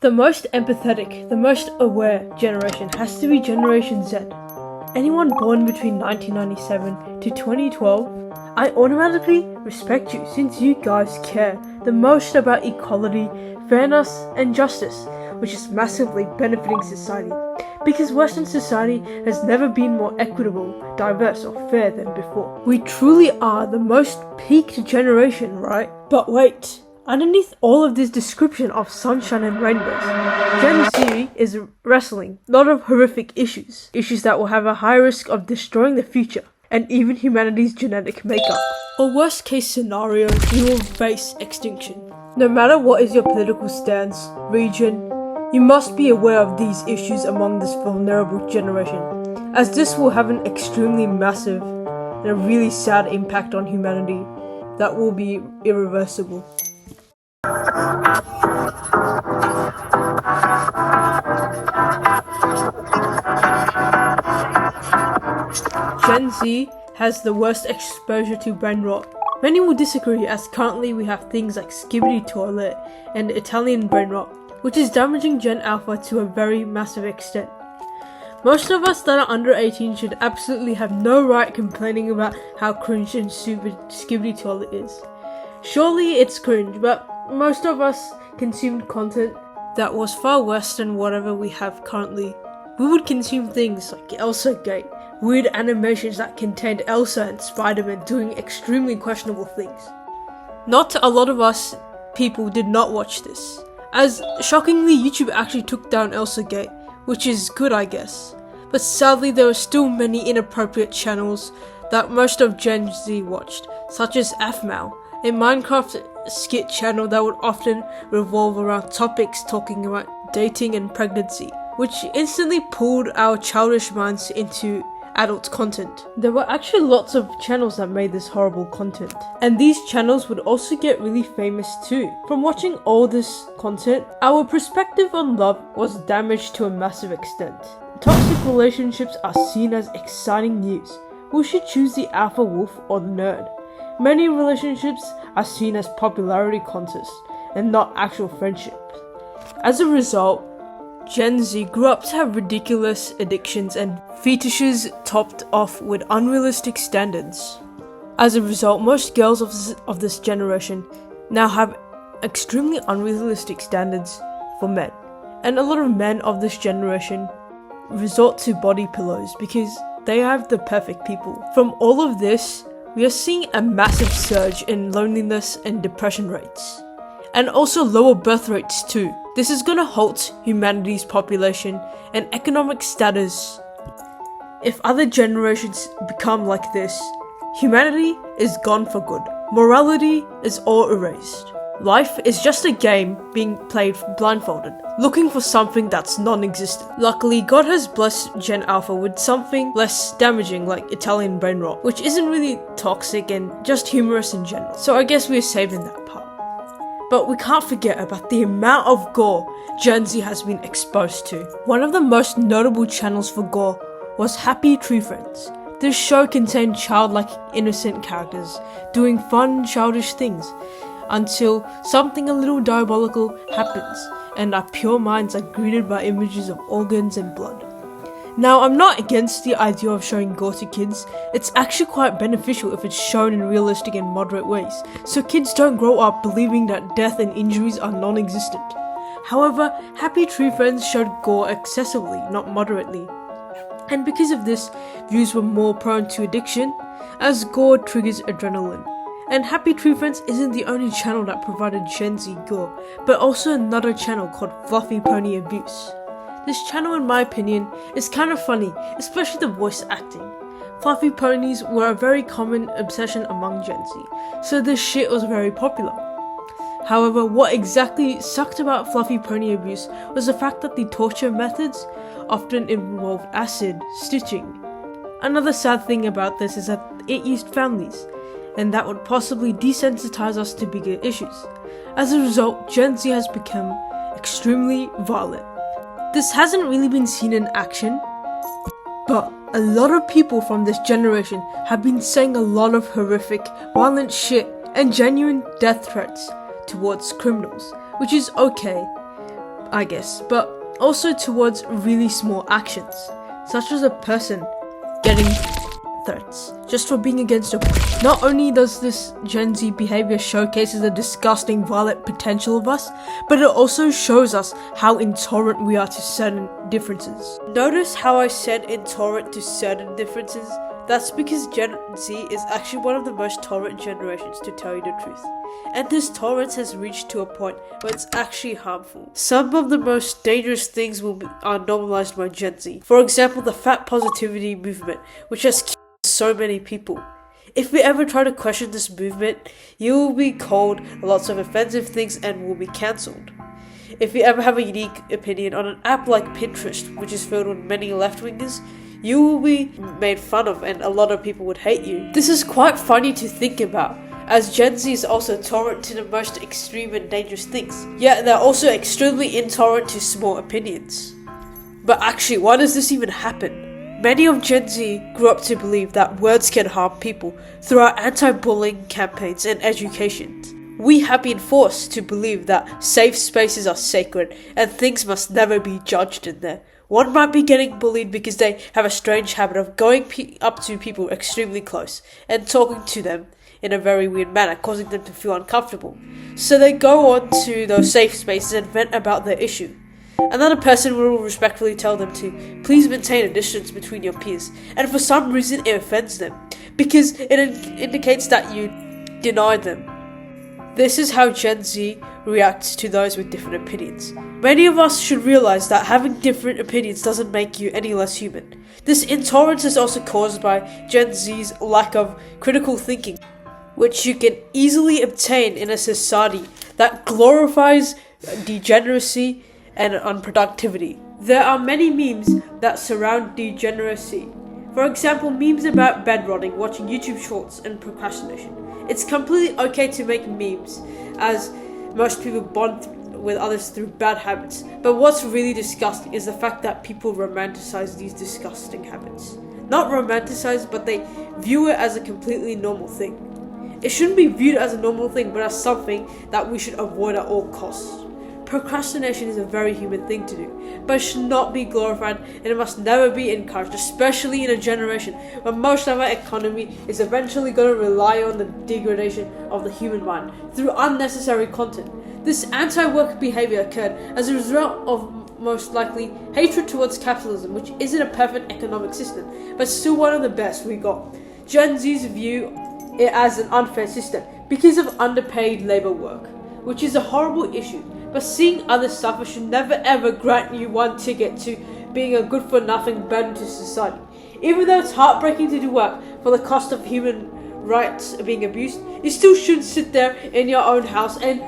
The most empathetic, the most aware generation has to be Generation Z. Anyone born between 1997 to 2012, I automatically respect you since you guys care the most about equality, fairness, and justice, which is massively benefiting society. Because Western society has never been more equitable, diverse, or fair than before. We truly are the most peaked generation, right? But wait, underneath all of this description of sunshine and rainbows, Gen Z is wrestling a lot of horrific issues. Issues that will have a high risk of destroying the future, and even humanity's genetic makeup. Or worst case scenario, you will face extinction. No matter what is your political stance, region, you must be aware of these issues among this vulnerable generation, as this will have an extremely massive and a really sad impact on humanity that will be irreversible. Gen Z has the worst exposure to brain rot. Many will disagree, as currently we have things like skibidi toilet and Italian brain rot, which is damaging Gen Alpha to a very massive extent. Most of us that are under 18 should absolutely have no right complaining about how cringe and stupid skibidi toilet is. Surely it's cringe, but most of us consumed content that was far worse than whatever we have currently. We would consume things like Elsa Gate, weird animations that contained Elsa and Spider-Man doing extremely questionable things. Not a lot of us people did not watch this, as shockingly YouTube actually took down Elsa Gate, which is good I guess. But sadly there were still many inappropriate channels that most of Gen Z watched, such as FMAL, a Minecraft skit channel that would often revolve around topics talking about dating and pregnancy, which instantly pulled our childish minds into adult content. There were actually lots of channels that made this horrible content, and these channels would also get really famous too. From watching all this content, our perspective on love was damaged to a massive extent. Toxic relationships are seen as exciting news. Who should choose the alpha wolf or the nerd? Many relationships are seen as popularity contests and not actual friendships. As a result, Gen Z grew up to have ridiculous addictions and fetishes topped off with unrealistic standards. As a result, most girls of this generation now have extremely unrealistic standards for men. And a lot of men of this generation resort to body pillows because they have the perfect people. From all of this, we are seeing a massive surge in loneliness and depression rates, and also lower birth rates too. This is gonna halt humanity's population and economic status. If other generations become like this, humanity is gone for good. Morality is all erased. Life is just a game being played blindfolded, looking for something that's non-existent. Luckily, God has blessed Gen Alpha with something less damaging like Italian brain rot, which isn't really toxic and just humorous in general. So I guess we're saved in that part. But we can't forget about the amount of gore Gen Z has been exposed to. One of the most notable channels for gore was Happy Tree Friends. This show contained childlike, innocent characters doing fun, childish things until something a little diabolical happens and our pure minds are greeted by images of organs and blood. Now, I'm not against the idea of showing gore to kids. It's actually quite beneficial if it's shown in realistic and moderate ways, so kids don't grow up believing that death and injuries are non-existent. However, Happy Tree Friends showed gore excessively, not moderately. And because of this, viewers were more prone to addiction, as gore triggers adrenaline. And Happy Tree Friends isn't the only channel that provided Gen Z gore, but also another channel called Fluffy Pony Abuse. This channel, in my opinion, is kind of funny, especially the voice acting. Fluffy ponies were a very common obsession among Gen Z, so this shit was very popular. However, what exactly sucked about Fluffy Pony Abuse was the fact that the torture methods often involved acid, stitching. Another sad thing about this is that it used families, and that would possibly desensitize us to bigger issues. As a result, Gen Z has become extremely violent. This hasn't really been seen in action, but a lot of people from this generation have been saying a lot of horrific, violent shit and genuine death threats towards criminals, which is okay. I guess, but also towards really small actions, such as a person getting threats just for being against a point. Not only does this Gen Z behavior showcases the disgusting violent potential of us, but it also shows us how intolerant we are to certain differences. Notice how I said intolerant to certain differences? That's because Gen Z is actually one of the most tolerant generations, to tell you the truth. And this tolerance has reached to a point where it's actually harmful. Some of the most dangerous things are normalized by Gen Z. For example, the fat positivity movement, which has killed so many people. If we ever try to question this movement, you will be called lots of offensive things and will be cancelled. If you ever have a unique opinion on an app like Pinterest, which is filled with many left-wingers, you will be made fun of and a lot of people would hate you. This is quite funny to think about, as Gen Z is also tolerant to the most extreme and dangerous things, yet they're also extremely intolerant to small opinions. But actually, why does this even happen? Many of Gen Z grew up to believe that words can harm people through our anti-bullying campaigns and education. We have been forced to believe that safe spaces are sacred and things must never be judged in there. One might be getting bullied because they have a strange habit of going up to people extremely close and talking to them in a very weird manner, causing them to feel uncomfortable. So they go on to those safe spaces and vent about their issue. Another person will respectfully tell them to please maintain a distance between your peers, and for some reason it offends them because it indicates that you deny them. This is how Gen Z reacts to those with different opinions. Many of us should realize that having different opinions doesn't make you any less human. This intolerance is also caused by Gen Z's lack of critical thinking, which you can easily obtain in a society that glorifies degeneracy and unproductivity. There are many memes that surround degeneracy. For example, memes about bed rotting, watching YouTube shorts, and procrastination. It's completely okay to make memes, as most people bond with others through bad habits. But what's really disgusting is the fact that people romanticize these disgusting habits. Not romanticize, but they view it as a completely normal thing. It shouldn't be viewed as a normal thing, but as something that we should avoid at all costs. Procrastination is a very human thing to do, but it should not be glorified and it must never be encouraged, especially in a generation where most of our economy is eventually going to rely on the degradation of the human mind through unnecessary content. This anti-work behavior occurred as a result of most likely hatred towards capitalism, which isn't a perfect economic system, but still one of the best we got. Gen Z's view it as an unfair system because of underpaid labor work, which is a horrible issue. But seeing others suffer should never ever grant you one ticket to being a good-for-nothing burden to society. Even though it's heartbreaking to do work for the cost of human rights being abused, you still shouldn't sit there in your own house and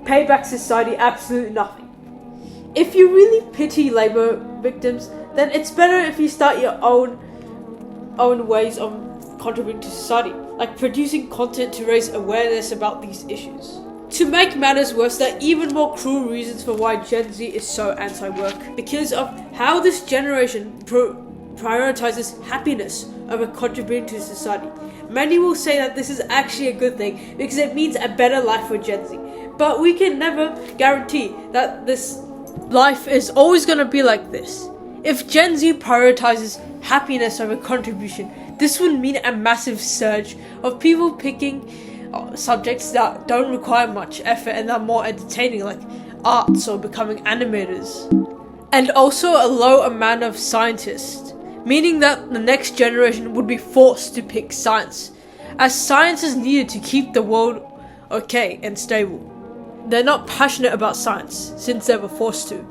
pay back society absolutely nothing. If you really pity labor victims, then it's better if you start your own ways of contributing to society, like producing content to raise awareness about these issues. To make matters worse, there are even more cruel reasons for why Gen Z is so anti-work. Because of how this generation prioritizes happiness over contributing to society. Many will say that this is actually a good thing because it means a better life for Gen Z. But we can never guarantee that this life is always going to be like this. If Gen Z prioritizes happiness over contribution, this would mean a massive surge of people picking subjects that don't require much effort and are more entertaining, like arts or becoming animators. And also a low amount of scientists, meaning that the next generation would be forced to pick science, as science is needed to keep the world okay and stable. They're not passionate about science since they were forced to.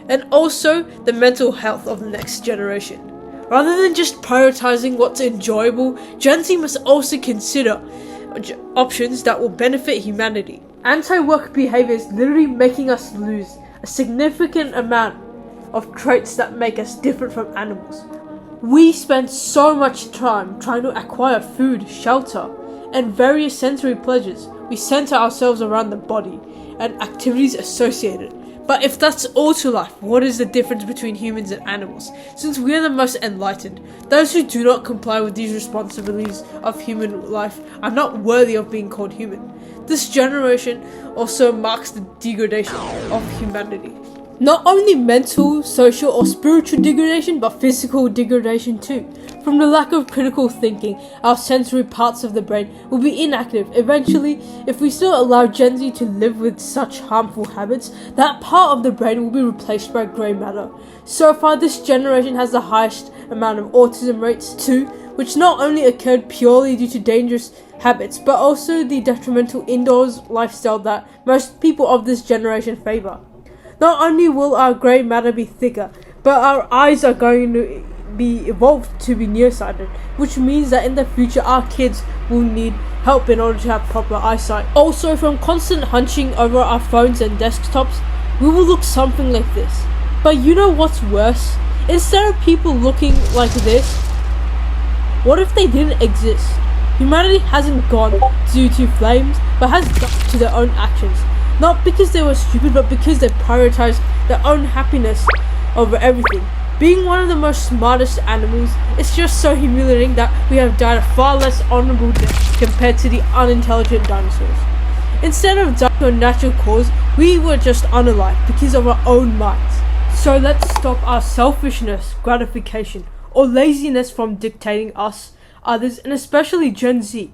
And also the mental health of the next generation. Rather than just prioritizing what's enjoyable, Gen Z must also consider options that will benefit humanity. Anti-work behavior is literally making us lose a significant amount of traits that make us different from animals. We spend so much time trying to acquire food, shelter, and various sensory pleasures. We center ourselves around the body and activities associated. But if that's all to life, what is the difference between humans and animals? Since we are the most enlightened, those who do not comply with these responsibilities of human life are not worthy of being called human. This generation also marks the degradation of humanity. Not only mental, social, or spiritual degradation, but physical degradation too. From the lack of critical thinking, our sensory parts of the brain will be inactive. Eventually, if we still allow Gen Z to live with such harmful habits, that part of the brain will be replaced by grey matter. So far, this generation has the highest amount of autism rates too, which not only occurred purely due to dangerous habits, but also the detrimental indoors lifestyle that most people of this generation favour. Not only will our grey matter be thicker, but our eyes are going to be evolved to be nearsighted, which means that in the future our kids will need help in order to have proper eyesight. Also, from constant hunching over our phones and desktops, we will look something like this. But you know what's worse? Instead of people looking like this, what if they didn't exist? Humanity hasn't gone due to flames, but has gone to their own actions. Not because they were stupid, but because they prioritized their own happiness over everything. Being one of the most smartest animals, it's just so humiliating that we have died a far less honorable death compared to the unintelligent dinosaurs. Instead of dying on natural cause, we were just unalive because of our own minds. So let's stop our selfishness, gratification, or laziness from dictating us, others, and especially Gen Z.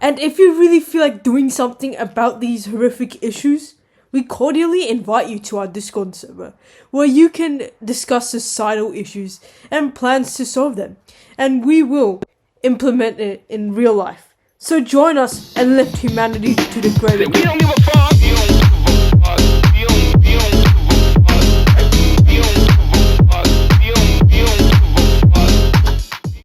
And if you really feel like doing something about these horrific issues, we cordially invite you to our Discord server, where you can discuss societal issues and plans to solve them, and we will implement it in real life. So join us and lift humanity to the greater good.